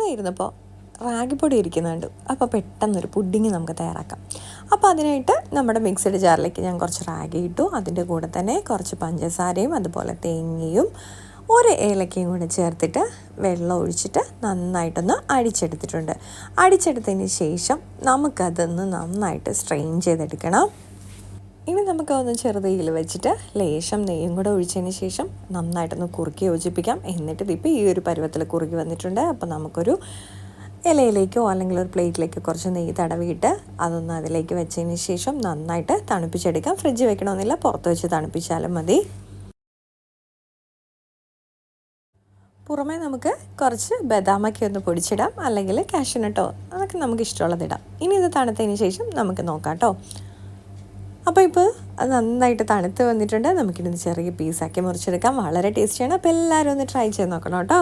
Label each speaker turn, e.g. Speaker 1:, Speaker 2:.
Speaker 1: വെറുതെ ഇരുന്നപ്പോൾ റാഗിപ്പൊടി ഇരിക്കുന്നുണ്ട്. അപ്പോൾ പെട്ടെന്നൊരു പുഡിങ് നമുക്ക് തയ്യാറാക്കാം. അപ്പോൾ അതിനായിട്ട് നമ്മുടെ മിക്സഡ് ജാറിലേക്ക് ഞാൻ കുറച്ച് റാഗി ഇട്ടു. അതിൻ്റെ കൂടെ തന്നെ കുറച്ച് പഞ്ചസാരയും അതുപോലെ തേങ്ങയും ഒരു ഏലക്കയും കൂടെ ചേർത്തിട്ട് വെള്ളം ഒഴിച്ചിട്ട് നന്നായിട്ടൊന്ന് അടിച്ചെടുത്തിട്ടുണ്ട്. അടിച്ചെടുത്തതിന് ശേഷം നമുക്കതൊന്ന് നന്നായിട്ട് സ്ട്രെയിൻ ചെയ്തെടുക്കണം. ഇനി നമുക്കതൊന്ന് ചെറുതീയിൽ വെച്ചിട്ട് ലേശം നെയ്യും കൂടെ ഒഴിച്ചതിന് ശേഷം നന്നായിട്ടൊന്ന് കുറുക്കി യോജിപ്പിക്കാം. എന്നിട്ട് ഇതിപ്പോൾ ഈ ഒരു പരുവത്തിൽ കുറുക്കി വന്നിട്ടുണ്ട്. അപ്പോൾ നമുക്കൊരു ഇലയിലേക്കോ അല്ലെങ്കിൽ ഒരു പ്ലേറ്റിലേക്കോ കുറച്ച് നെയ്യ് തടവിയിട്ട് അതൊന്ന് അതിലേക്ക് വെച്ചതിന് ശേഷം നന്നായിട്ട് തണുപ്പിച്ചെടുക്കാം. ഫ്രിഡ്ജ് വെക്കണമെന്നില്ല, പുറത്ത് വെച്ച് തണുപ്പിച്ചാലും മതി. പുറമേ നമുക്ക് കുറച്ച് ബദാമൊക്കെ ഒന്ന് പൊടിച്ചിടാം, അല്ലെങ്കിൽ കാഷ്യൂനട്ടോ, അതൊക്കെ നമുക്ക് ഇഷ്ടമുള്ളതിടാം. ഇനി ഇത് തണുത്തതിന് ശേഷം നമുക്ക് നോക്കാം കേട്ടോ. അപ്പോൾ ഇപ്പോൾ അത് നന്നായിട്ട് തണുത്ത് വന്നിട്ടുണ്ട്. നമുക്കിതൊന്ന് ചെറിയ പീസാക്കി മുറിച്ചെടുക്കാം. വളരെ ടേസ്റ്റിയാണ്. അപ്പോൾ എല്ലാവരും ഒന്ന് ട്രൈ ചെയ്ത് നോക്കണം കേട്ടോ.